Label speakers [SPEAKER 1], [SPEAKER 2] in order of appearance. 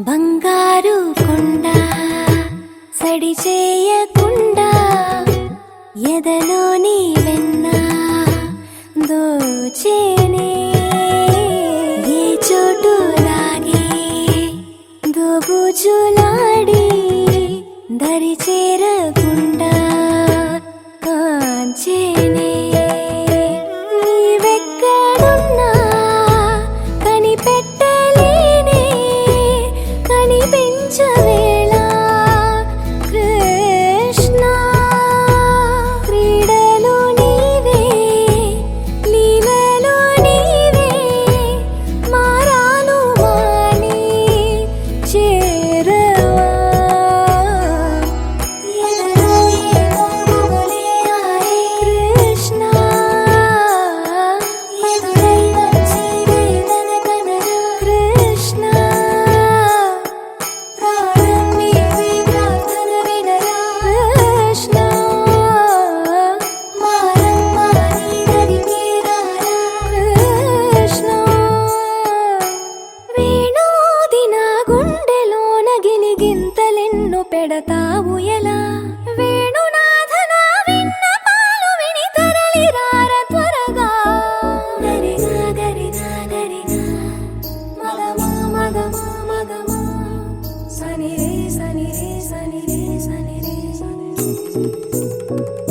[SPEAKER 1] బంగారు కొండ సడి చేయకుండా ఎదలోని వెన్న దోచేనే ఏ చోటు లాగే దోబుజులాడి దరి చేరకుండా కాంచేనే నీవెక్కడున్నా కనిపెట్టలేనే కనిపించవేళ కృష్ణ క్రీడలు నీవే లీలలు నీవే మారాను మాని చేరవా ఎదలో ఏదో గుబులే ఆయే కృష్ణ ఎదురై వచ్చి వేదన కనరా కృష్ణ ప్రాణం నీవే ప్రార్థన వినరా కృష్ణ మారమ్మా నీ దరికి రారా కృష్ణ వేణోది నా గుండెలోన గిలిగింతలెన్ను పెడతావు ఎలా వేణునాథ నా విన్నపాలు విని తరలి రార త్వరగా గరిగా గరిగా గరిగా మగమా మగమా మగమా సని రే సని రే సని రే సని రే సని రే